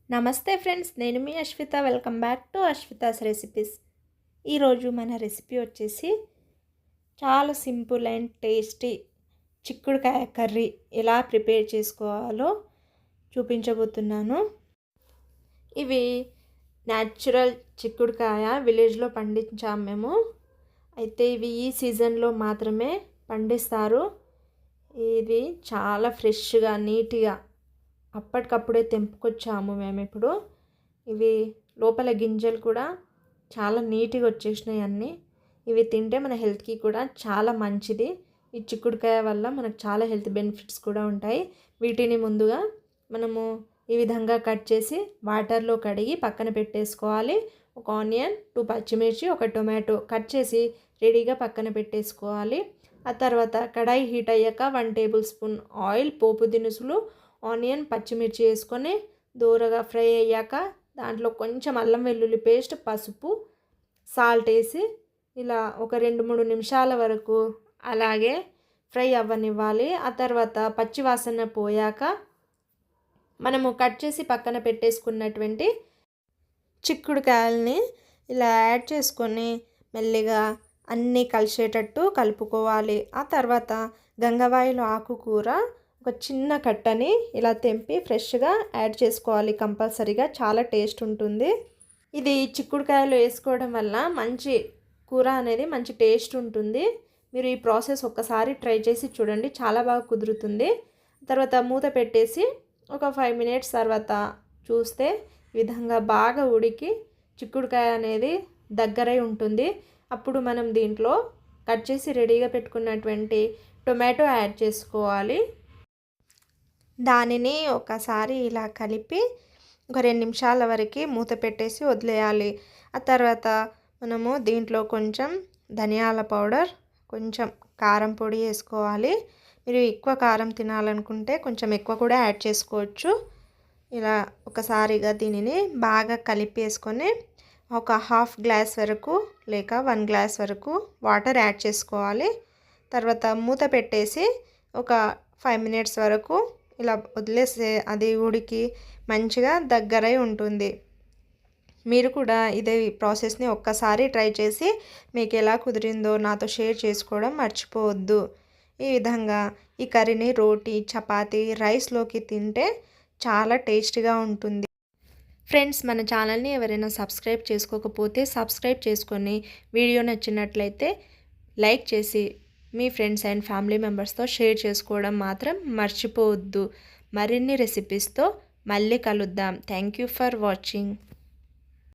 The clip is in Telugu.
నమస్తే ఫ్రెండ్స్, నేను మీ Ashwitha. Welcome back to Ashwitha's recipes. ఈరోజు మన రెసిపీ వచ్చేసి చాలా సింపుల్ అండ్ టేస్టీ చిక్కుడుకాయ కర్రీ ఎలా ప్రిపేర్ చేసుకోవాలో చూపించబోతున్నాను. ఇవి న్యాచురల్ చిక్కుడుకాయ విలేజ్లో పండించాము మేము. అయితే ఇవి ఈ సీజన్లో మాత్రమే పండిస్తారు. ఇది చాలా ఫ్రెష్గా నీట్గా అప్పటికప్పుడే తెంపుకొచ్చాము మేము. ఇప్పుడు ఇవి లోపల గింజలు కూడా చాలా నీట్గా వచ్చేసినాయి అన్నీ. ఇవి తింటే మన హెల్త్కి కూడా చాలా మంచిది. ఈ చిక్కుడుకాయ వల్ల మనకు చాలా హెల్త్ బెనిఫిట్స్ కూడా ఉంటాయి. వీటిని ముందుగా మనము ఈ విధంగా కట్ చేసి వాటర్లో కడిగి పక్కన పెట్టేసుకోవాలి. ఒక ఆనియన్, 2 పచ్చిమిర్చి, ఒక టొమాటో కట్ చేసి రెడీగా పక్కన పెట్టేసుకోవాలి. ఆ తర్వాత కడాయి హీట్ అయ్యాక 1 టేబుల్ స్పూన్ ఆయిల్, పోపు దినుసులు, ఆనియన్, పచ్చిమిర్చి వేసుకొని దూరగా ఫ్రై అయ్యాక దాంట్లో కొంచెం అల్లం వెల్లుల్లి పేస్ట్, పసుపు, సాల్ట్ వేసి ఇలా ఒక 2-3 నిమిషాల వరకు అలాగే ఫ్రై అవ్వనివ్వాలి. ఆ తర్వాత పచ్చి వాసన పోయాక మనము కట్ చేసి పక్కన పెట్టేసుకున్నటువంటి చిక్కుడుకాయల్ని ఇలా యాడ్ చేసుకొని మెల్లిగా అన్నీ కలిసేటట్టు కలుపుకోవాలి. ఆ తర్వాత గంగవాయిలు ఆకుకూర ఒక చిన్న కట్టని ఇలా తెంపి ఫ్రెష్గా యాడ్ చేసుకోవాలి కంపల్సరీగా. చాలా టేస్ట్ ఉంటుంది. ఇది చిక్కుడుకాయలు వేసుకోవడం వల్ల మంచి కూర అనేది మంచి టేస్ట్ ఉంటుంది. మీరు ఈ ప్రాసెస్ ఒక్కసారి ట్రై చేసి చూడండి, చాలా బాగా కుదురుతుంది. తర్వాత మూత పెట్టేసి ఒక 5 మినిట్స్ తర్వాత చూస్తే ఈ విధంగా బాగా ఉడికి చిక్కుడుకాయ అనేది దగ్గరై ఉంటుంది. అప్పుడు మనం దీంట్లో కట్ చేసి రెడీగా పెట్టుకున్నటువంటి టొమాటో యాడ్ చేసుకోవాలి. దానిని ఒకసారి ఇలా కలిపి ఒక 2 నిమిషాల వరకు మూత పెట్టేసి వదిలేయాలి. ఆ తర్వాత మనము దీంట్లో కొంచెం ధనియాల పౌడర్, కొంచెం కారం పొడి వేసుకోవాలి. మీరు ఎక్కువ కారం తినాలనుకుంటే కొంచెం ఎక్కువ కూడా యాడ్ చేసుకోవచ్చు. ఇలా ఒకసారిగా దీనిని బాగా కలిపేసుకొని ఒక 1/2 గ్లాస్ వరకు లేక 1 గ్లాస్ వరకు వాటర్ యాడ్ చేసుకోవాలి. తర్వాత మూత పెట్టేసి ఒక 5 మినిట్స్ వరకు ఇలా వదిలేస్తే అది ఉడికి మంచిగా దగ్గరై ఉంటుంది. మీరు కూడా ఇదే ప్రాసెస్ని ఒక్కసారి ట్రై చేసి మీకు ఎలా కుదిరిందో నాతో షేర్ చేసుకోవడం మర్చిపోవద్దు. ఈ విధంగా ఈ కర్రీని రోటీ, చపాతీ, రైస్లోకి తింటే చాలా టేస్టీగా ఉంటుంది. ఫ్రెండ్స్, మన ఛానల్ని ఎవరైనా సబ్స్క్రైబ్ చేసుకోకపోతే సబ్స్క్రైబ్ చేసుకొని వీడియో నచ్చినట్లయితే లైక్ చేసి మీ ఫ్రెండ్స్ అండ్ ఫ్యామిలీ మెంబర్స్తో షేర్ చేసుకోవడం మాత్రం మర్చిపోవద్దు. మరిన్ని రెసిపీస్తో మళ్ళీ కలుద్దాం. Thank you for watching.